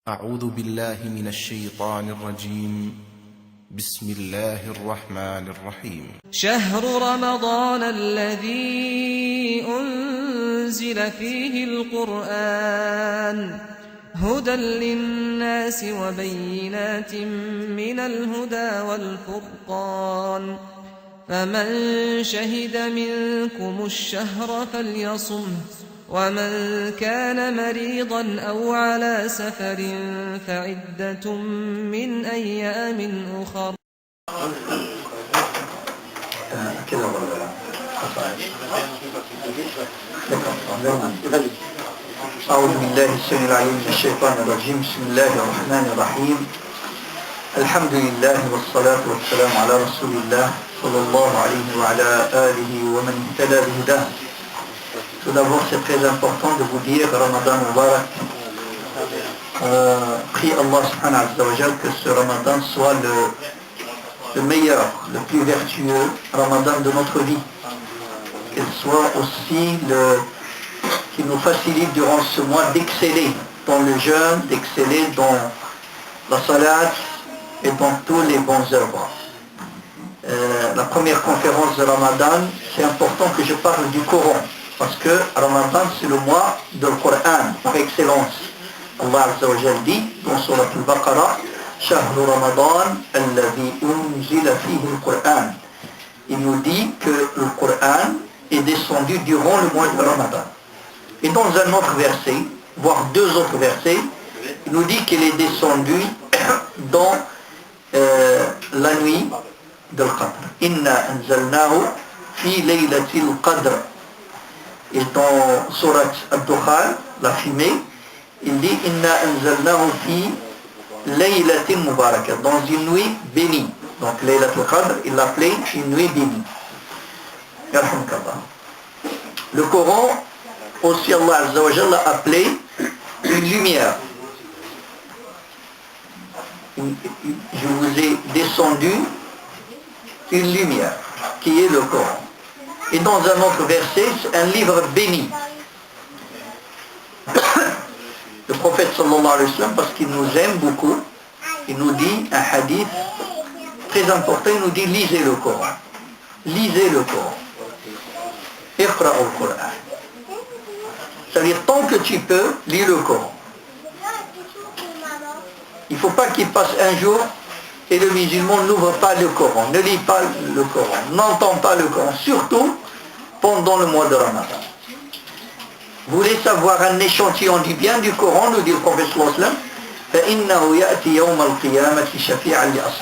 أعوذ بالله من الشيطان الرجيم. بسم الله الرحمن الرحيم. شهر رمضان الذي أنزل فيه القرآن هدى للناس وبينات من الهدى والفرقان فمن شهد منكم الشهر فليصمه ومن كان مريضا أو على سفر فعدة من أيام أخر. أعوذ بالله السميع العليم من الشيطان الرجيم. بسم الله الرحمن الرحيم. الحمد لله والصلاة والسلام على رسول الله صلى الله عليه وعلى آله ومن اهتدى بهداه. Tout d'abord, c'est très important de vous dire Ramadan Mubarak. Prie Allah subhanahu wa ta'ala que ce Ramadan soit le meilleur, le plus vertueux Ramadan de notre vie. Qu'il soit aussi qui nous facilite durant ce mois d'exceller dans le jeûne, d'exceller dans la salat et dans tous les bonnes œuvres. La première conférence de Ramadan, c'est important que je parle du Coran. Parce que Ramadan, c'est le mois du Coran par excellence. Allah Azza wa Jalla dit dans Surat Al-Baqarah, Shahru Ramadan alladhi unzila fihi al-Qur'an. Il nous dit que le Coran est descendu durant le mois de Ramadan. Et dans un autre verset, voire deux autres versets, il nous dit qu'il est descendu dans la nuit de l'Qadr. Inna anzalnahu fi laylatil Qadr. Et dans Surat Ad-Dukhan, la fumée, il dit Inna anzalnahu fi laylatin mubarakah, dans une nuit bénie. Donc Laylatul Qadr, il l'appelait une nuit bénie. Le Coran, aussi Allah Azza wa Jalla l'a appelé une lumière. Je vous ai descendu une lumière, qui est le Coran. Et dans un autre verset, c'est un livre béni. Le prophète sallallahu alayhi wa sallam, parce qu'il nous aime beaucoup, il nous dit un hadith très important, il nous dit lisez le Coran. Lisez le Coran. Iqra al-Qur'an. C'est-à-dire tant que tu peux, lis le Coran. Il ne faut pas qu'il passe un jour et le musulman n'ouvre pas le Coran, ne lit pas le Coran, n'entend pas le Coran, surtout pendant le mois de Ramadan. Vous voulez savoir un échantillon du bien du Coran, nous dit le prophète sallallahu alayhi wa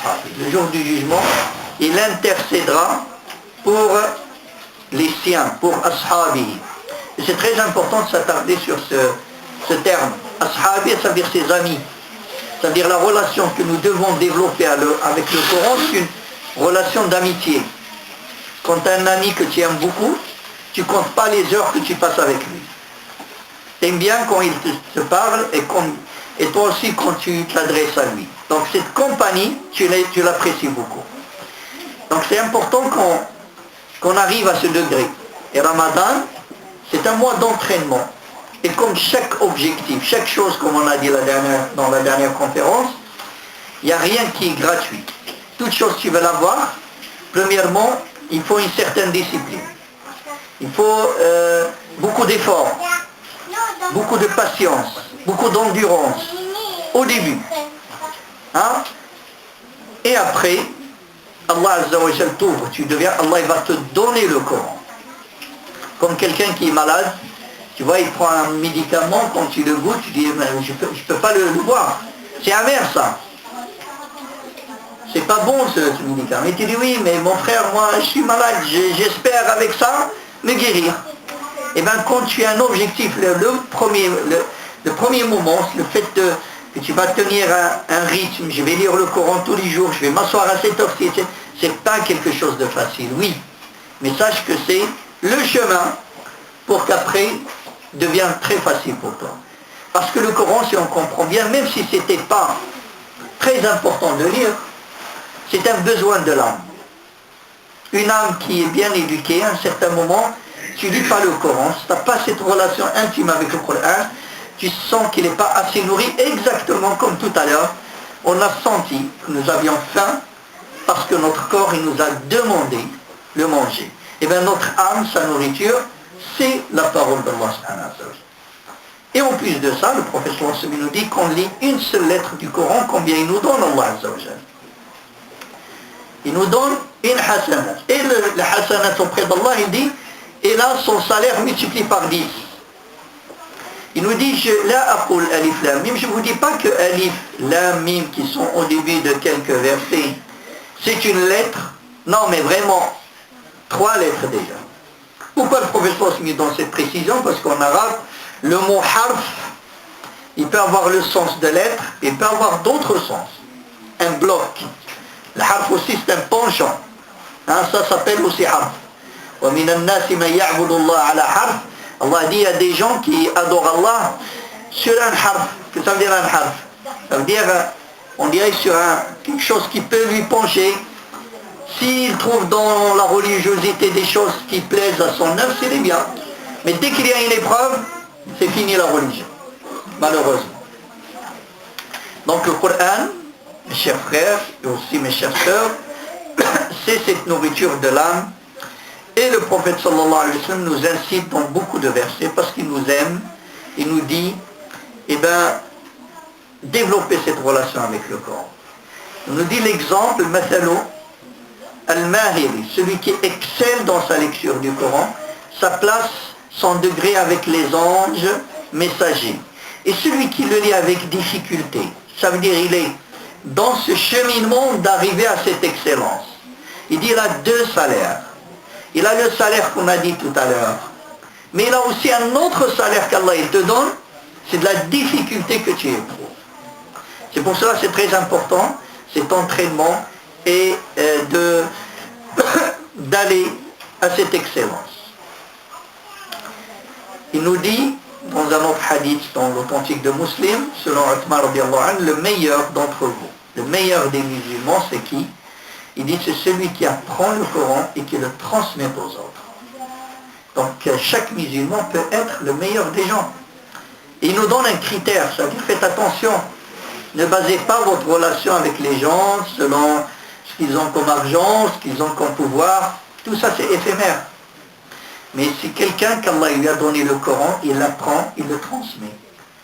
sallam, le jour du jugement, il intercédera pour les siens, pour ashabi. Et c'est très important de s'attarder sur ce terme. Ashabi, ça veut dire ses amis. C'est-à-dire la relation que nous devons développer avec le Coran, c'est une relation d'amitié. Quand tu as un ami que tu aimes beaucoup, tu ne comptes pas les heures que tu passes avec lui. Tu aimes bien quand il te parle et toi aussi quand tu t'adresses à lui. Donc cette compagnie, tu l'apprécies beaucoup. Donc c'est important qu'on arrive à ce degré. Et Ramadan, c'est un mois d'entraînement. Et comme chaque objectif, chaque chose, comme on a dit dans la dernière conférence, il n'y a rien qui est gratuit. Toute chose tu veux l'avoir, premièrement, il faut une certaine discipline. Il faut beaucoup d'efforts, beaucoup de patience, beaucoup d'endurance au début. Hein? Et après, Allah Azza wa Jal t'ouvre, Allah il va te donner le Coran. Comme quelqu'un qui est malade, tu vois, il prend un médicament, quand tu le goûtes, tu dis, je peux pas le boire. C'est amer ça. C'est pas bon ce médicament. Et tu dis, oui, mais mon frère, moi, je suis malade, j'espère avec ça me guérir. Et bien, quand tu as un objectif, le premier moment, le fait que tu vas tenir un rythme, je vais lire le Coran tous les jours, je vais m'asseoir à cette heure-ci, c'est pas quelque chose de facile, oui. Mais sache que c'est le chemin pour qu'après, devient très facile pour toi. Parce que le Coran, si on comprend bien, même si ce n'était pas très important de lire, c'est un besoin de l'âme. Une âme qui est bien éduquée, à un certain moment, tu ne lis pas le Coran, si tu n'as pas cette relation intime avec le Coran, tu sens qu'il n'est pas assez nourri, exactement comme tout à l'heure, on a senti que nous avions faim parce que notre corps il nous a demandé le manger. Et bien notre âme, sa nourriture, c'est la parole d'Allah subhanahu wa ta'ala. Et en plus de ça, le professeur nous dit qu'on lit une seule lettre du Coran, combien il nous donne Allah Azza wa Jal. Il nous donne une hasanat. Et le hasanat auprès d'Allah, il dit, et là son salaire multiplié par 10. Il nous dit, la aqul alif lam mim, je ne vous dis pas que alif lam mim qui sont au début de quelques versets, c'est une lettre. Non, mais vraiment, 3 lettres déjà. Pourquoi le professeur se met dans cette précision? Parce qu'en arabe, le mot harf, il peut avoir le sens de lettre, et il peut avoir d'autres sens. Un bloc. Le harf aussi, c'est un penchant. Hein, ça s'appelle aussi harf. وَمِنَ النَّاسِ مَنْ يَعْبُدُ اللَّهَ عَلَى harf. Allah dit, il y a des gens qui adorent Allah sur un harf. Qu'est-ce que ça veut dire un harf? Ça veut dire, on dirait sur quelque chose qui peut lui pencher. S'il trouve dans la religiosité des choses qui plaisent à son œuvre, c'est bien. Mais dès qu'il y a une épreuve, c'est fini la religion, malheureusement. Donc le Coran, mes chers frères et aussi mes chères sœurs, c'est cette nourriture de l'âme. Et le prophète sallallahu alayhi wa sallam nous incite dans beaucoup de versets parce qu'il nous aime. Il nous dit, eh bien, développez cette relation avec le Coran. Il nous dit l'exemple, Mathalo, Al-Mahiri, celui qui excelle dans sa lecture du Coran, sa place, son degré avec les anges messagers. Et celui qui le lit avec difficulté, ça veut dire il est dans ce cheminement d'arriver à cette excellence. Il dit il a 2 salaires. Il a le salaire qu'on a dit tout à l'heure. Mais il a aussi un autre salaire qu'Allah il te donne, c'est de la difficulté que tu éprouves. C'est pour cela que c'est très important, cet entraînement et d'aller à cette excellence. Il nous dit, dans un autre hadith, dans l'authentique de Muslim, selon Uthman radiallahu anhu, le meilleur d'entre vous, le meilleur des musulmans, c'est qui? Il dit, c'est celui qui apprend le Coran et qui le transmet aux autres. Donc, chaque musulman peut être le meilleur des gens. Et il nous donne un critère, ça veut dire, faites attention, ne basez pas votre relation avec les gens selon ce qu'ils ont comme argent, ce qu'ils ont comme pouvoir, tout ça c'est éphémère. Mais si quelqu'un qu'Allah lui a donné le Coran, il l'apprend, il le transmet.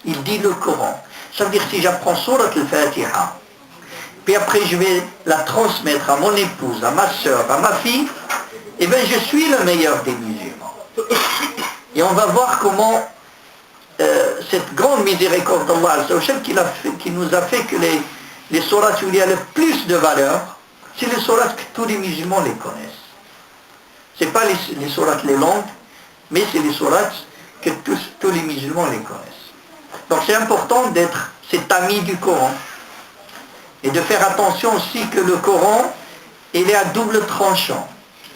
Il dit le Coran. Ça veut dire si j'apprends Surat al-Fatiha, puis après je vais la transmettre à mon épouse, à ma soeur, à ma fille, eh bien je suis le meilleur des musulmans. Et on va voir comment cette grande miséricorde d'Allah qui nous a fait que les sourates où il y a le plus de valeur, c'est les sourates que tous les musulmans les connaissent. Ce n'est pas les sourates les longues, mais c'est les sourates que tous les musulmans les connaissent. Donc c'est important d'être cet ami du Coran. Et de faire attention aussi que le Coran, il est à double tranchant.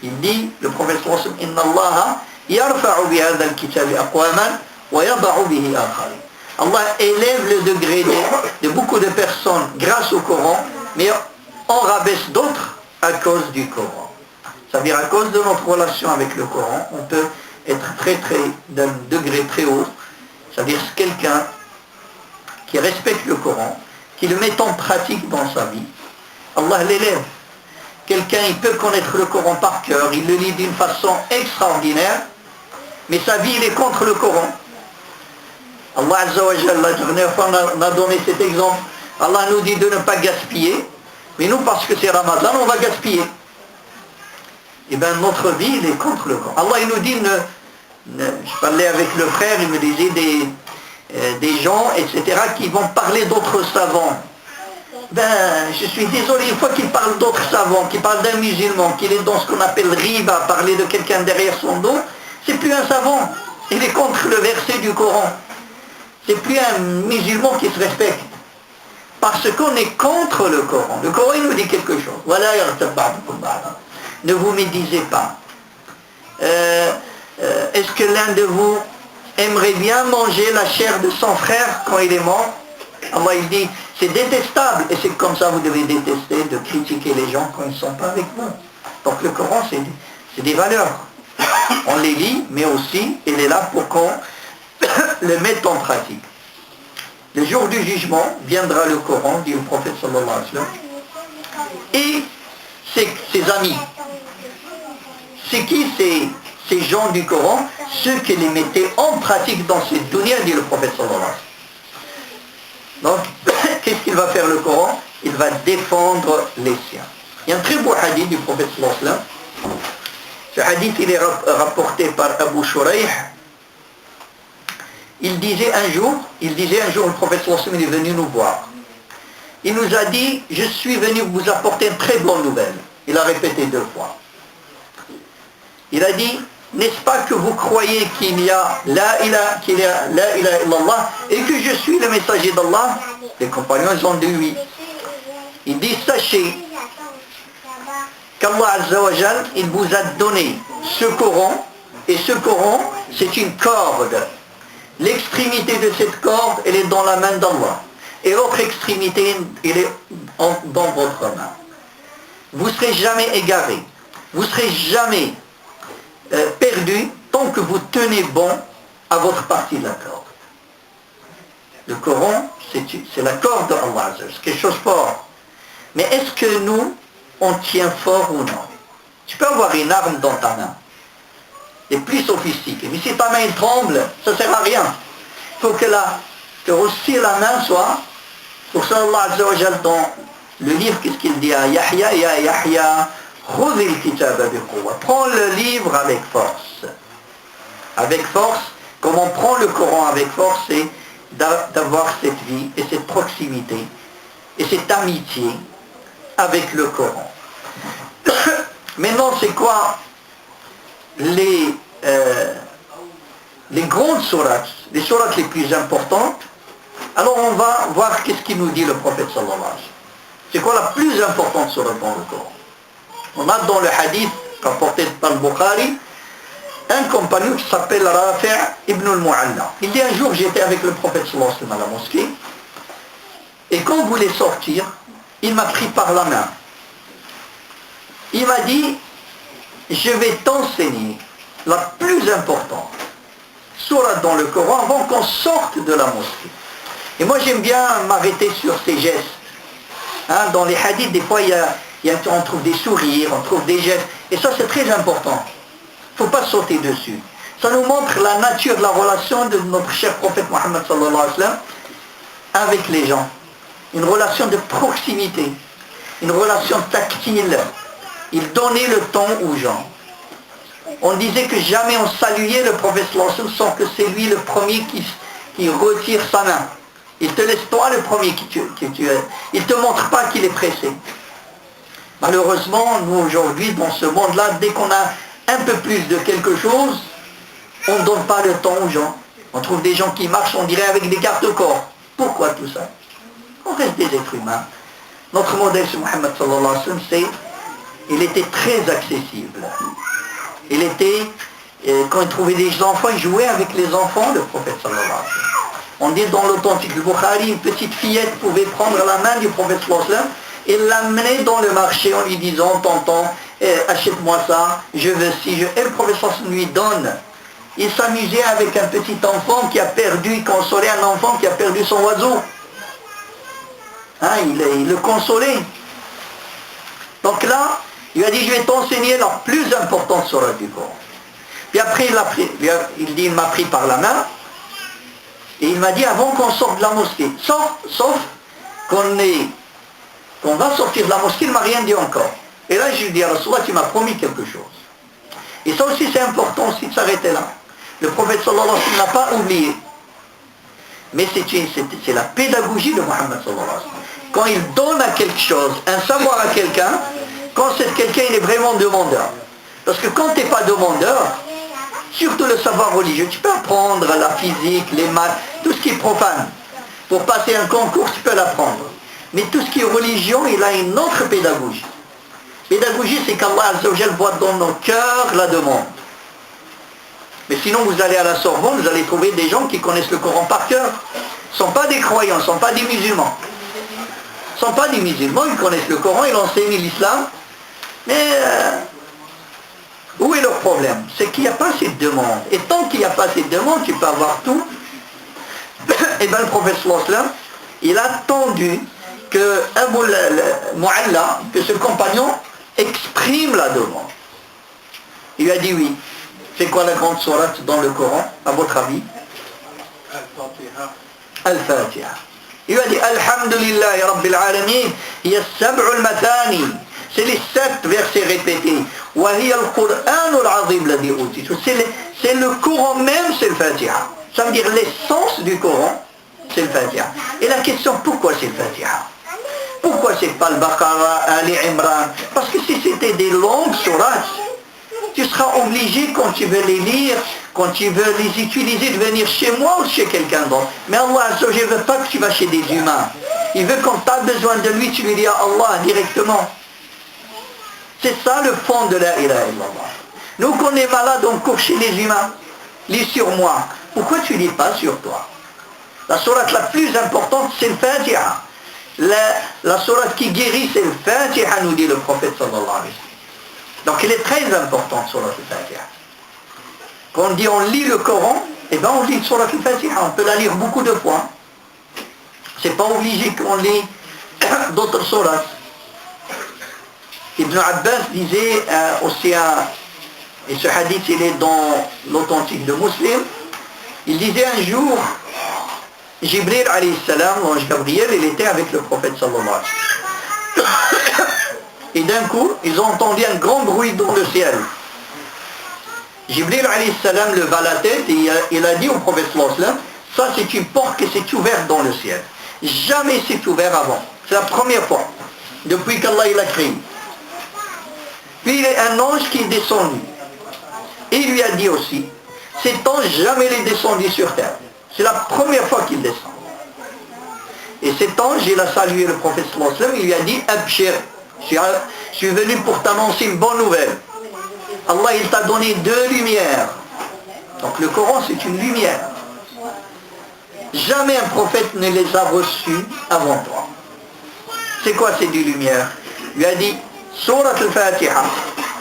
Il dit, le prophète sallallahu alayhi wa sallam, Inna Allah yarfa'u bi hadha al-kitabi aqwaman wa yada'u bihi akharin. Allah élève le degré de beaucoup de personnes grâce au Coran, mais on rabaisse d'autres à cause du Coran. Ça veut dire à cause de notre relation avec le Coran, on peut être d'un degré très haut. Ça veut dire quelqu'un qui respecte le Coran, qui le met en pratique dans sa vie. Allah l'élève. Quelqu'un, il peut connaître le Coran par cœur, il le lit d'une façon extraordinaire, mais sa vie, il est contre le Coran. Allah Azza wa Jalla, la dernière fois, on a donné cet exemple. Allah nous dit de ne pas gaspiller, mais nous, parce que c'est Ramadan, on va gaspiller. Et bien, notre vie, il est contre le Coran. Allah, il nous dit, je parlais avec le frère, il me disait des gens, etc., qui vont parler d'autres savants. Ben, je suis désolé, une fois qu'il parle d'autres savants, qu'il parle d'un musulman, qu'il est dans ce qu'on appelle riba, parler de quelqu'un derrière son dos, c'est plus un savant. Il est contre le verset du Coran. C'est plus un musulman qui se respecte. Parce qu'on est contre le Coran. Le Coran, il nous dit quelque chose. Voilà, ne vous médisez pas. Est-ce que l'un de vous aimerait bien manger la chair de son frère quand il est mort? Allah, il dit, c'est détestable. Et c'est comme ça que vous devez détester de critiquer les gens quand ils ne sont pas avec vous. Donc le Coran, c'est des valeurs. On les lit, mais aussi, il est là pour qu'on le mette en pratique. Le jour du jugement, viendra le Coran, dit le prophète sallallahu alayhi wa sallam, et ses amis. C'est qui ces gens du Coran? Ceux qui les mettaient en pratique dans cette dunya, dit le prophète sallallahu alayhi wa sallam. Donc, qu'est-ce qu'il va faire le Coran? Il va défendre les siens. Il y a un très beau hadith du prophète sallallahu alayhi wa sallam. Ce hadith, il est rapporté par Abu Shuraih. Il disait un jour, le prophète sallallahu alayhi wa sallam est venu nous voir. Il nous a dit, je suis venu vous apporter une très bonne nouvelle. Il a répété 2 fois. Il a dit, n'est-ce pas que vous croyez qu'il y a la ilaha illallah et que je suis le messager d'Allah? Les compagnons, ils ont dit oui. Il dit, sachez qu'Allah Azza wa Jal, il vous a donné ce Coran, et ce Coran, c'est une corde. L'extrémité de cette corde, elle est dans la main d'Allah. Et l'autre extrémité, elle est dans votre main. Vous ne serez jamais égaré. Vous ne serez jamais perdu tant que vous tenez bon à votre partie de la corde. Le Coran, c'est la corde d'Allah. C'est quelque chose de fort. Mais est-ce que nous, on tient fort ou non? Tu peux avoir une arme dans ta main. Elle est plus sophistiquée. Mais si ta main tremble, ça ne sert à rien. Il faut que aussi la main soit. Pour ça, Allah Azza wa Jal, dans le livre, qu'est-ce qu'il dit à Yahya? Ya Yahya, khudhil kitaba biquwwa. Prends le livre avec force. Avec force, comme on prend le Coran avec force, c'est d'avoir cette vie et cette proximité et cette amitié avec le Coran. Maintenant, c'est quoi les grandes sourates, les sourates les plus importantes? Alors on va voir qu'est-ce qu'il nous dit le prophète sallallahu alayhi wa sallam. C'est quoi la plus importante sourate dans le Coran? On a dans le hadith rapporté par le Bukhari un compagnon qui s'appelle Rafi' ibn al-Mu'alla. Il dit un jour j'étais avec le prophète sallallahu alayhi wa sallam à la mosquée, et quand on voulait sortir, il m'a pris par la main. Il m'a dit, je vais t'enseigner la plus importante sourate dans le Coran avant qu'on sorte de la mosquée. Et moi j'aime bien m'arrêter sur ces gestes. Hein, dans les hadiths, des fois on trouve des sourires, on trouve des gestes. Et ça c'est très important. Il ne faut pas sauter dessus. Ça nous montre la nature de la relation de notre cher prophète Mohammed sallallahu alayhi wa sallam avec les gens. Une relation de proximité, une relation tactile. Il donnait le ton aux gens. On disait que jamais on saluait le prophète sallallahu alayhi wa sallam sans que c'est lui le premier qui retire sa main. Il te laisse toi le premier qui tu es. Il ne te montre pas qu'il est pressé. Malheureusement, nous aujourd'hui, dans ce monde-là, dès qu'on a un peu plus de quelque chose, on ne donne pas le temps aux gens. On trouve des gens qui marchent, on dirait, avec des garde-corps. Pourquoi tout ça? On reste des êtres humains. Notre modèle sur Mohammed sallallahu alayhi wa sallam, il était très accessible. Il était, quand il trouvait des enfants, il jouait avec les enfants, le prophète sallallahu alayhi wa sallam. On dit dans l'authentique du Bukhari, une petite fillette pouvait prendre la main du prophète sallallahu alayhi wa sallam et l'amener dans le marché en lui disant, tonton, achète-moi ça, je veux ci, et le prophète sallallahu alayhi wa sallam lui donne. Il s'amusait avec un petit enfant qui a perdu, il consolait un enfant qui a perdu son oiseau. Hein, il le consolait. Donc là, il lui a dit, je vais t'enseigner la plus importante sourate du Coran. Puis après, il dit, il m'a pris par la main, et il m'a dit, avant qu'on sorte de la mosquée, sauf qu'on va sortir de la mosquée, il ne m'a rien dit encore. Et là, je lui dis, à Rasulullah, tu m'as promis quelque chose. Et ça aussi, c'est important aussi de s'arrêter là. Le prophète sallallahu alayhi wa sallam n'a pas oublié. Mais c'est la pédagogie de Mohammed sallallahu alayhi wa sallam. Quand il donne à quelque chose, un savoir à quelqu'un, quand c'est quelqu'un, il est vraiment demandeur. Parce que quand tu n'es pas demandeur, surtout le savoir religieux, tu peux apprendre la physique, les maths, tout ce qui est profane. Pour passer un concours, tu peux l'apprendre. Mais tout ce qui est religion, il a une autre pédagogie. Pédagogie, c'est qu'Allah Azza wa Jal voit dans nos cœurs la demande. Mais sinon, vous allez à la Sorbonne, vous allez trouver des gens qui connaissent le Coran par cœur. Ce ne sont pas des croyants, ce ne sont pas des musulmans. Ce ne sont pas des musulmans, ils connaissent le Coran, ils enseignent l'islam. Mais où est leur problème? C'est qu'il n'y a pas assez de demande. Et tant qu'il n'y a pas assez de demande, tu peux avoir tout. Et bien le prophète sallallahu alayhi wa sallam, il a attendu que Abu Mu'alla, que ce compagnon, exprime la demande. Il lui a dit oui. C'est quoi la grande sourate dans le Coran, à votre avis? Al-Fatiha. Il lui a dit Alhamdulillahi Rabbil Alamin, hiya as-sab'u al-mathani. C'est les 7 versets répétés. Wa hiya al-Qur'an al-azim ladhi utitu. C'est le Coran même, c'est le Fatiha. Ça veut dire l'essence du Coran, c'est le Fatiha. Et la question, pourquoi c'est le Fatiha? Pourquoi c'est pas le Baqara, Ali Imran? Parce que si c'était des longues sourates, tu seras obligé, quand tu veux les lire, quand tu veux les utiliser, de venir chez moi ou chez quelqu'un d'autre. Mais Allah, je ne veux pas que tu vas chez des humains. Il veut, quand tu as besoin de lui, tu lui dis à Allah directement. C'est ça le fond de la ilaha illallah. Nous, quand on est malade, on court chez les humains. Lis sur moi. Pourquoi tu ne lis pas sur toi? La sourate la plus importante, c'est le Fatiha. La sourate qui guérit, c'est le Fatiha, nous dit le prophète sallallahu alayhi wa sallam. Donc il est très important sur la Fatiha. Quand on dit on lit le Coran, eh bien on lit sur la Fatiha. On peut la lire beaucoup de fois. C'est pas obligé qu'on lit d'autres sourates. Ibn Abbas disait aussi, et ce hadith il est dans l'authentique de Muslim, il disait un jour, Jibril alayhi salam, l'ange Gabriel, il était avec le prophète sallallahu alayhi wa sallam. Et d'un coup, ils ont entendu un grand bruit dans le ciel. Jibril alayhi salam leva la tête et il a dit au prophète sallallahu alayhi wa sallam, ça c'est une porte qui s'est ouverte dans le ciel. Jamais c'est ouvert avant. C'est la première fois, depuis qu'Allah il a créé. Puis il y a un ange qui est descendu. Et il lui a dit aussi, cet ange jamais n'est descendu sur terre. C'est la première fois qu'il descend. Et cet ange, il a salué le prophète sallallahu alayhi wa sallam, il lui a dit, Abshir, je suis venu pour t'annoncer une bonne nouvelle. Allah, il t'a donné 2 lumières. Donc le Coran, c'est une lumière. Jamais un prophète ne les a reçues avant toi. C'est quoi ces 2 lumières? Il lui a dit, Surat al-Fatiha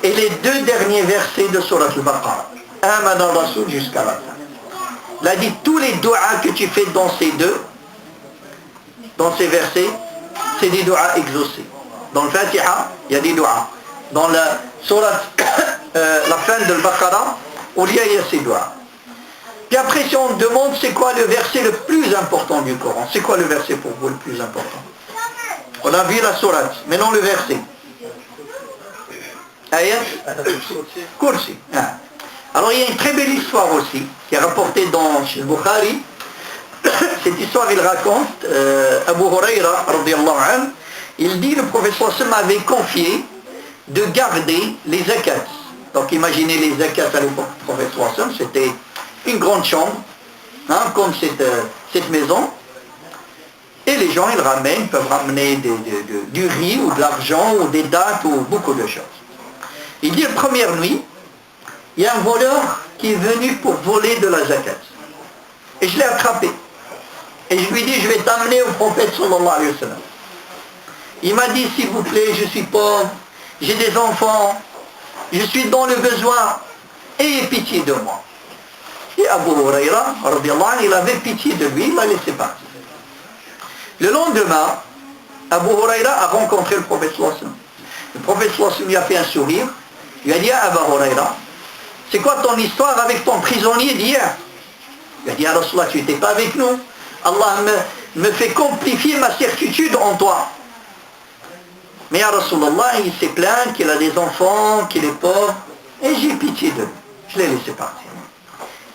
et les 2 derniers versets de Surat al-Baqarah. Aman al-Rasul jusqu'à la fin. Il a dit, tous les doigts que tu fais dans ces versets, c'est des doigts exaucés. Dans le Fatiha, il y a des doigts. Dans la Surat, la fin de al-Baqarah, il y a ces doigts. Puis après, si on demande c'est quoi le verset le plus important du Coran, c'est quoi le verset pour vous le plus important? On a vu la sourate, mais non le verset. Ayat Kursi. Alors il y a une très belle histoire aussi, qui est rapportée dans le Bukhari. Cette histoire, il raconte, Abu Huraira, radiyallahu anhu, il dit, le professeur m'avait confié de garder les zakats. Donc imaginez les zakats à l'époque du professeur, c'était une grande chambre, hein, comme cette maison. Et les gens, ils peuvent ramener du riz ou de l'argent ou des dattes ou beaucoup de choses. Il dit, la première nuit, il y a un voleur qui est venu pour voler de la zakat. Et je l'ai attrapé. Et je lui dis, je vais t'amener au prophète sallallahu alayhi wa sallam. Il m'a dit, s'il vous plaît, je suis pauvre, j'ai des enfants, je suis dans le besoin, ayez pitié de moi. Et Abu Huraira, il avait pitié de lui, il l'a laissé partir. Le lendemain, Abu Huraira a rencontré le prophète sallallahu alayhi wa sallam. Le prophète sallallahu alayhi wa sallam lui a fait un sourire, il lui a dit à Abu Huraira, c'est quoi ton histoire avec ton prisonnier d'hier? Il a dit, ah Rasulallah, tu n'étais pas avec nous. Allah me fait complifier ma certitude en toi. Mais ya Rasulallah, il s'est plaint qu'il a des enfants, qu'il est pauvre, et j'ai pitié de lui. Je l'ai laissé partir.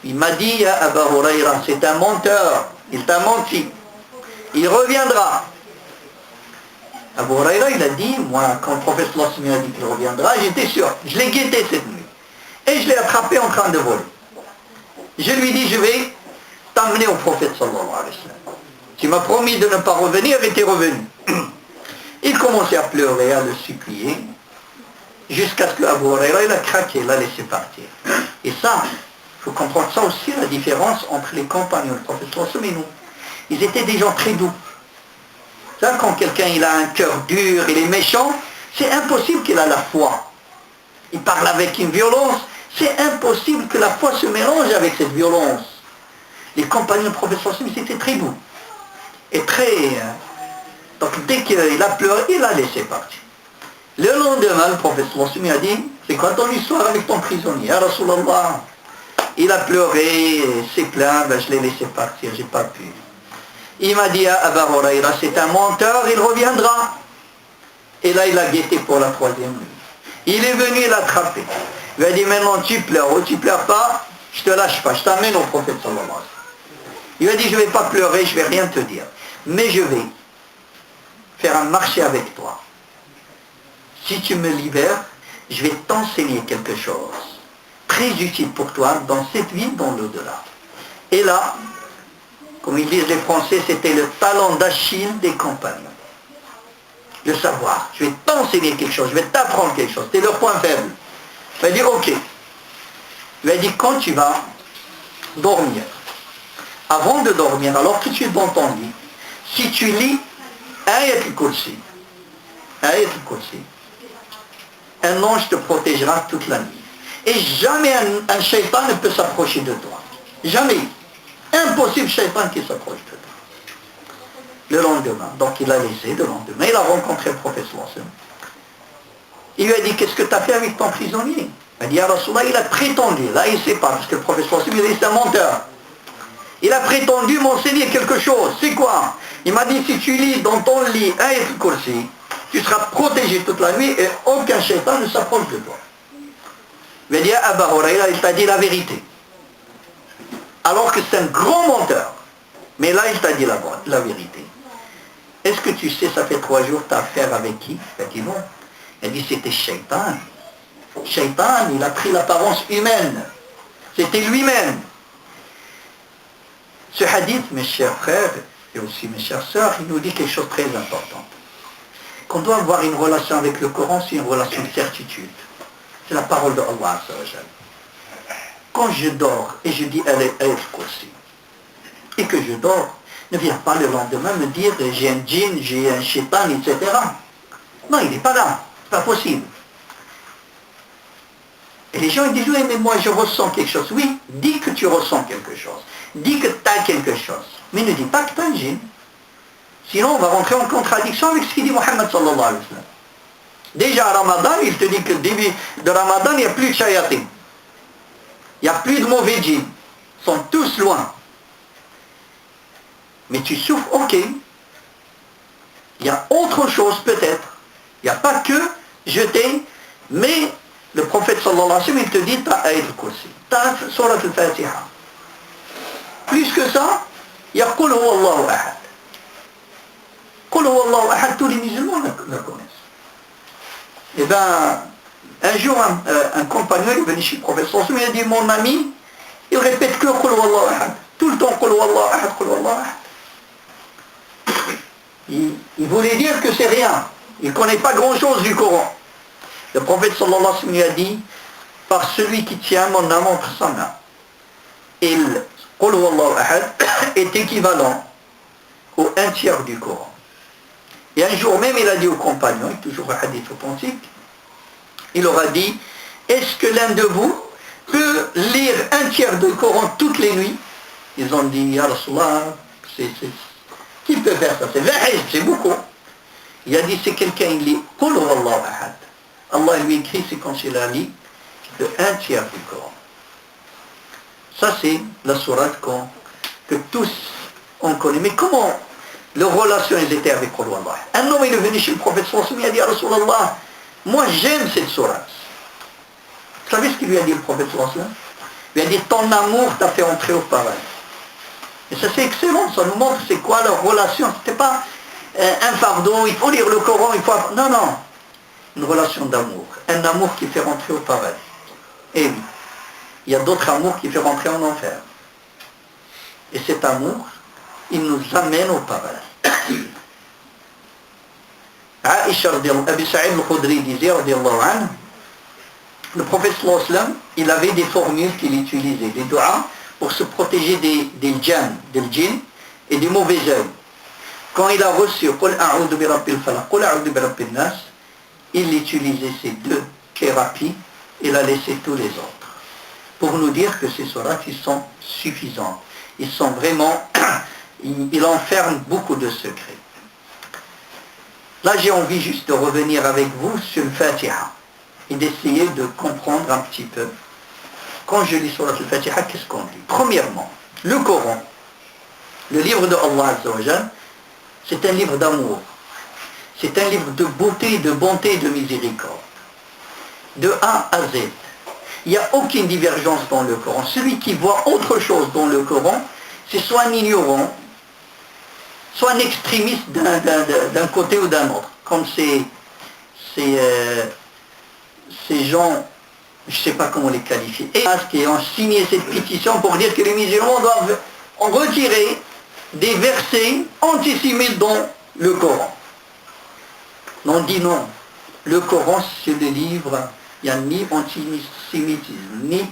Il m'a dit, ya Abu Huraira, c'est un menteur, il t'a menti. Il reviendra. Abu Huraira, il a dit, moi, quand le prophète sallallahu alayhi wa sallam a dit qu'il reviendra, j'étais sûr. Je l'ai guetté cette nuit. Et je l'ai attrapé en train de voler. Je lui dis, je vais t'amener au prophète sallallahu alayhi wa sallam. Tu m'as promis de ne pas revenir et tu es revenu. Il commençait à pleurer, à le supplier, jusqu'à ce que Abu Huraira, il a craqué, il l'a laissé partir. Et ça, il faut comprendre ça aussi, la différence entre les compagnons du prophète sallallahu alayhi wa sallam et nous. Ils étaient des gens très doux. Ça, quand quelqu'un il a un cœur dur, il est méchant, c'est impossible qu'il a la foi. Il parle avec une violence, c'est impossible que la foi se mélange avec cette violence. Les compagnons du prophète sallallahu alayhi wa sallam, c'était très beau. Et très... donc dès qu'il a pleuré, il a laissé partir. Le lendemain, le prophète sallallahu alayhi wa sallam a dit, c'est quoi ton histoire avec ton prisonnier? Ya Rasulallah, il a pleuré, s'est plaint, je l'ai laissé partir, j'ai pas pu. Il m'a dit à Abu Huraïra, c'est un menteur, il reviendra. Et là, il a guetté pour la 3e nuit. Il est venu l'attraper. Il lui a dit, maintenant tu pleures ou tu pleures pas, je te lâche pas, je t'amène au prophète sallallahu alayhi wa sallam. Il lui a dit, je ne vais pas pleurer, je ne vais rien te dire. Mais je vais faire un marché avec toi. Si tu me libères, je vais t'enseigner quelque chose très utile pour toi dans cette vie, dans l'au-delà. Et là, comme ils disent les Français, c'était le talent d'Achille des compagnons. Le savoir. Je vais t'enseigner quelque chose, je vais t'apprendre quelque chose. C'est leur point faible. Il va dire, ok. Il va dire, quand tu vas dormir, avant de dormir, alors que tu es dans ton lit, si tu lis Ayat al-Kursi, un ange te protégera toute la nuit. Et jamais un shaitan ne peut s'approcher de toi. Jamais. Impossible shaitan qui s'approche de toi. Le lendemain, donc il a laissé le lendemain, il a rencontré le prophète sallallahu alayhi wa sallam. Il lui a dit, qu'est-ce que tu as fait avec ton prisonnier? Il a dit, ya Rasulallah, il a prétendu, là il ne sait pas, parce que le prophète sallallahu alayhi wa sallam, il est un menteur. Il a prétendu m'enseigner quelque chose, c'est quoi? Il m'a dit, si tu lis dans ton lit Ayat al-Kursi, tu seras protégé toute la nuit et aucun shaitan ne s'approche de toi. Il lui a dit, Abu Huraïra, il t'a dit la vérité. Alors que c'est un grand menteur. Mais là, il t'a dit la vérité. Est-ce que tu sais, ça fait 3 jours, tu as affaire avec qui? Il a dit non. Il a dit, c'était Shaitan. Shaitan, il a pris l'apparence humaine. C'était lui-même. Ce hadith, mes chers frères, et aussi mes chères sœurs, il nous dit quelque chose de très important. Qu'on doit avoir une relation avec le Coran, c'est une relation de certitude. C'est la parole de Allah. Quand je dors et je dis Ayat al-Kursi, et que je dors, ne viens pas le lendemain me dire j'ai un djinn, j'ai un shaitan, etc. Non, il n'est pas là, c'est pas possible. Et les gens ils disent oui, mais moi je ressens quelque chose. Oui, dis que tu ressens quelque chose. Dis que tu as quelque chose. Mais ne dis pas que tu as un djinn. Sinon on va rentrer en contradiction avec ce qu'il dit Mohammed sallallahu alayhi wa sallam. Déjà à Ramadan, il te dit que le début de Ramadan, il n'y a plus de shayatin. Il n'y a plus de mauvais djinns. Ils sont tous loin. Mais tu souffres, ok. Il y a autre chose peut-être. Il n'y a pas que jeter, mais le prophète sallallahu alayhi wa sallam, il te dit, t'as Ayat al-Kursi, t'as Surat al-Fatiha. Plus que ça, il y a Qul huwa Allahu ahad. Qul huwa Allahu ahad, tous les musulmans le connaissent. Et bien, un jour, un compagnon est venu chez le prophète sallallahu alayhi wa sallam, il a dit, mon ami, il répète que Qul huwa Allahu ahad. Tout le temps, Qul huwa Allahu ahad, Qul huwa Allahu ahad. Il voulait dire que c'est rien. Il ne connaît pas grand-chose du Coran. Le prophète sallallahu alayhi wa sallam lui a dit, par celui qui tient mon âme entre sa main, et le Qul huwa Allahu ahad est équivalent au 1/3 du Coran. Et un jour même, il a dit aux compagnons, toujours un hadith authentique, il leur a dit, est-ce que l'un de vous peut lire 1/3 du Coran toutes les nuits? Ils ont dit, ya Rasulallah, qui peut faire ça? C'est 20 hizb, c'est beaucoup. Il a dit, c'est quelqu'un, il lit Qul huwa Allahu ahad. Allah lui écrit, c'est quand il a lu de 1/3 du Coran. Ça, c'est la sourate que tous on connaît. Mais comment leurs relations étaient avec Qul huwa Allahu ahad? Un homme, il est venu chez le prophète sallallahu alayhi wa sallam, il a dit, Rasulallah, moi j'aime cette sourate. Vous savez ce qu'il lui a dit le prophète sallallahu alayhi wa sallam? Il lui a dit, ton amour t'a fait entrer au paradis. Et ça c'est excellent, ça nous montre c'est quoi leur relation. C'était pas un fardeau, il faut lire le Coran, il faut... Non, non. Une relation d'amour. Un amour qui fait rentrer au paradis. Et oui, il y a d'autres amours qui font rentrer en enfer. Et cet amour, il nous amène au paradis. Aïcha, Abi Sa'id al-Khudri disait, le prophète sallallahu alayhi wa sallam, il avait des formules qu'il utilisait, des doigts, pour se protéger des djinns et des mauvais œuvs. Quand il a reçu Qul a'udhu bi rabbil falaq, Qul a'udhu bi rabbin nas, il utilisait ces 2 thérapies, il a laissé tous les autres. Pour nous dire que ces sourates, ils sont suffisants. ils sont vraiment, ils enferment beaucoup de secrets. Là, j'ai envie juste de revenir avec vous sur le Fatiha et d'essayer de comprendre un petit peu. Quand je lis sur le Fatiha, qu'est-ce qu'on dit? Premièrement, le Coran, le livre de Allah Azza wa Jal, c'est un livre d'amour. C'est un livre de beauté, de bonté et de miséricorde. De A à Z. Il n'y a aucune divergence dans le Coran. Celui qui voit autre chose dans le Coran, c'est soit un ignorant, soit un extrémiste d'un côté ou d'un autre. Comme ces gens, je ne sais pas comment les qualifier, et qui ont signé cette pétition pour dire que les musulmans doivent retirer des versets antisémites dans le Coran. On dit non. Le Coran, c'est le livre, il n'y a ni antisémitisme, il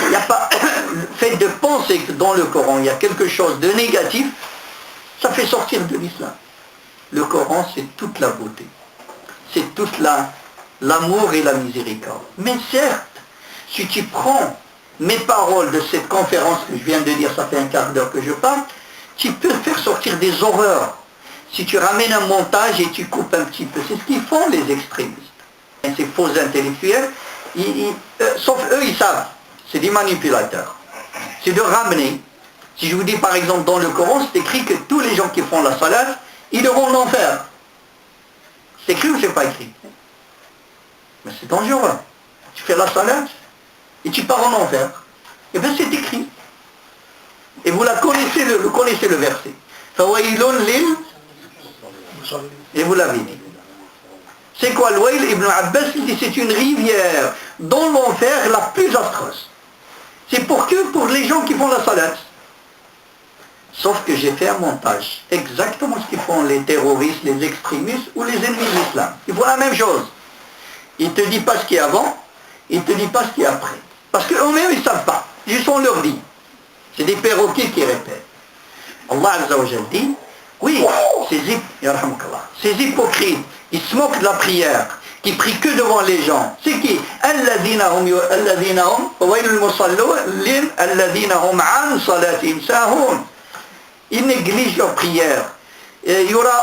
n'y a pas le fait de penser que dans le Coran, il y a quelque chose de négatif, ça fait sortir de l'islam. Le Coran, c'est toute la beauté. C'est toute l'amour et la miséricorde. Mais certes, si tu prends mes paroles de cette conférence que je viens de dire, ça fait un quart d'heure que je parle, tu peux faire sortir des horreurs. Si tu ramènes un montage et tu coupes un petit peu, c'est ce qu'ils font les extrémistes. Et ces faux intellectuels, sauf eux, ils savent. C'est des manipulateurs. C'est de ramener. Si je vous dis par exemple dans le Coran, c'est écrit que tous les gens qui font la salat, ils iront en enfer. C'est écrit ou c'est pas écrit? Mais c'est dangereux. Tu fais la salat et tu pars en enfer. Et bien c'est écrit. Et vous connaissez le verset. Fawailun lil. Et vous l'avez dit. C'est quoi l'Ouail? Ibn Abbas, il dit c'est une rivière dans l'enfer la plus atroce. C'est pour les gens qui font la salat. Sauf que j'ai fait un montage. Exactement ce qu'ils font les terroristes, les extrémistes ou les ennemis de l'islam. Ils font la même chose. Ils ne te disent pas ce qu'il y a avant, ils ne te disent pas ce qu'il y a après. Parce qu'eux-mêmes, ils ne savent pas. Juste on leur dit. C'est des perroquets qui répètent. Allah Azza wa Jal dit, oui, ces hypocrites, ils se moquent de la prière, qui prient que devant les gens. C'est qui? Ils négligent leur prière.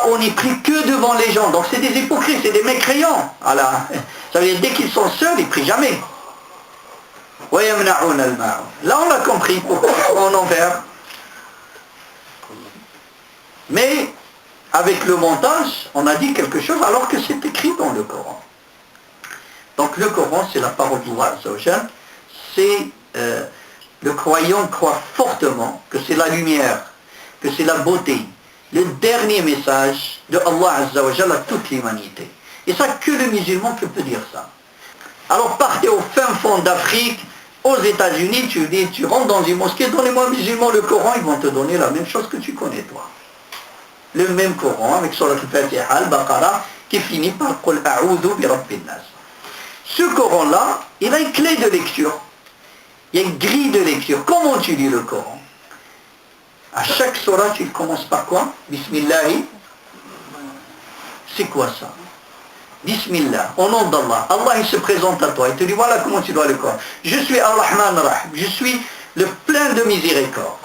On n'y prie que devant les gens. Donc c'est des hypocrites, c'est des mécréants. Voilà. Ça veut dire dès qu'ils sont seuls, ils ne prient jamais. Là on a compris pourquoi on en enfer. Mais avec le montage, on a dit quelque chose alors que c'est écrit dans le Coran. Donc le Coran, c'est la parole d'Allah. C'est le croyant croit fortement que c'est la lumière, que c'est la beauté, le dernier message de Allah Azza wa Jal à toute l'humanité. Et ça, que le musulman qui peut dire ça. Alors partez au fin fond d'Afrique, aux États-Unis, tu rentres dans une mosquée, donnez-moi musulman le Coran, ils vont te donner la même chose que tu connais toi. Le même Coran avec Surat al-Fatiha, al-Baqarah, qui finit par Qul a'udhu bi rabbin nas. Ce Coran-là, il a une clé de lecture. Il y a une grille de lecture. Comment tu lis le Coran? À chaque surah, tu commences par quoi? Bismillahi. C'est quoi ça? Bismillah, au nom d'Allah. Allah, il se présente à toi. Il te dit, voilà comment tu dois le Coran. Je suis Ar-Rahman Ar-Rahim. Je suis le plein de miséricorde.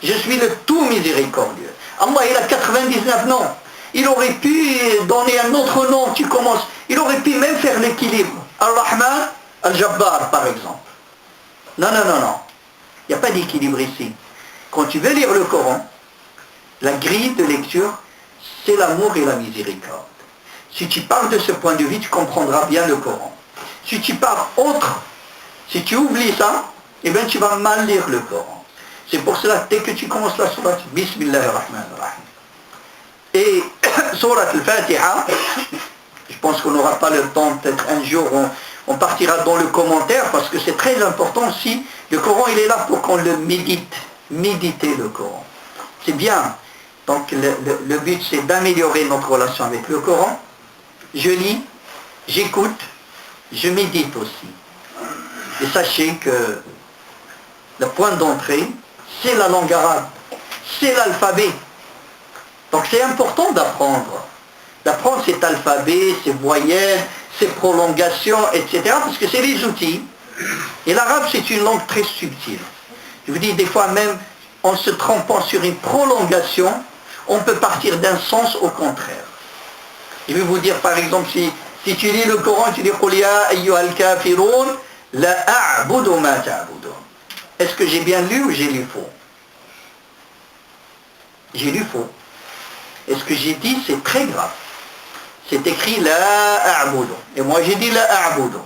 Je suis le tout miséricordieux. Allah, il a 99 noms. Il aurait pu donner un autre nom, tu commences. Il aurait pu même faire l'équilibre. Ar-Rahman, Al-Jabbar, par exemple. Non. Il n'y a pas d'équilibre ici. Quand tu veux lire le Coran, la grille de lecture, c'est l'amour et la miséricorde. Si tu parles de ce point de vue, tu comprendras bien le Coran. Si tu parles autre, si tu oublies ça, eh bien tu vas mal lire le Coran. C'est pour cela que dès que tu commences la sourate, Bismillahirrahmanirrahim. Et sourate al-Fatiha, je pense qu'on n'aura pas le temps, peut-être un jour on partira dans le commentaire, parce que c'est très important aussi, le Coran il est là pour qu'on le médite, méditer le Coran. C'est bien, donc le but c'est d'améliorer notre relation avec le Coran. Je lis, j'écoute, je médite aussi. Et sachez que le point d'entrée, c'est la langue arabe, c'est l'alphabet. Donc c'est important d'apprendre cet alphabet, ces voyelles, ces prolongations, etc. Parce que c'est les outils. Et l'arabe, c'est une langue très subtile. Je vous dis, des fois même, en se trompant sur une prolongation, on peut partir d'un sens au contraire. Je vais vous dire par exemple, si tu lis le Coran, tu dis قُلْ يَا أَيُّهَا الْكَافِرُونَ لَا أَعْبُدُ مَا تَعْبُدُونَ. Est-ce que j'ai bien lu ou j'ai lu faux? J'ai lu faux. Et ce que j'ai dit, c'est très grave. C'est écrit la a'budu. Et moi j'ai dit la a'budu.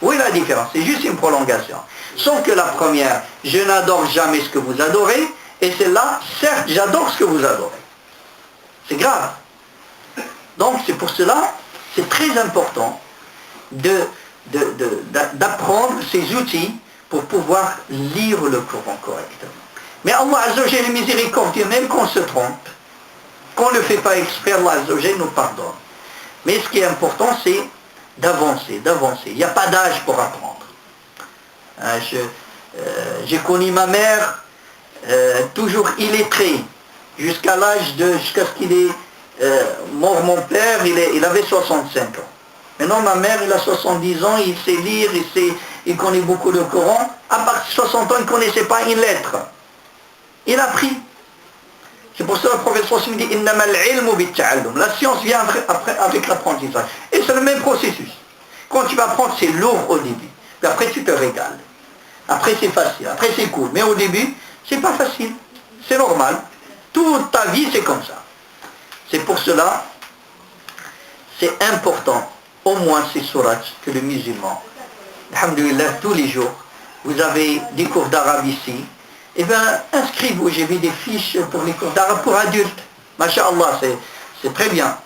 Où est la différence? C'est juste une prolongation. Sauf que la première, je n'adore jamais ce que vous adorez. Et celle-là, certes, j'adore ce que vous adorez. C'est grave. Donc c'est pour cela, c'est très important d'apprendre ces outils pour pouvoir lire le Coran correctement. Mais Allah Azza wa Jalla est miséricordieux, même qu'on se trompe, qu'on ne le fait pas exprès, Allah Azza wa Jalla nous pardonne. Mais ce qui est important, c'est d'avancer. Il n'y a pas d'âge pour apprendre. J'ai connu ma mère toujours illettrée, jusqu'à ce qu'il est mort mon père, il avait 65 ans. Maintenant ma mère, il a 70 ans, il sait lire, il connaît beaucoup le Coran. À partir de 60 ans, il ne connaissait pas une lettre. Il a appris. C'est pour ça que le prophète sallallahu alayhi wa sallam dit la science vient après avec l'apprentissage. Et c'est le même processus. Quand tu vas apprendre, c'est lourd au début. Puis après, tu te régales. Après, c'est facile. Après, c'est cool. Mais au début, c'est pas facile. C'est normal. Toute ta vie, c'est comme ça. C'est pour cela, c'est important, au moins ces sourates, que le musulman, alhamdoulilah, tous les jours, vous avez des cours d'arabe ici, et bien inscrivez-vous, j'ai vu des fiches pour les cours d'arabe pour adultes. Masha'Allah, c'est très bien.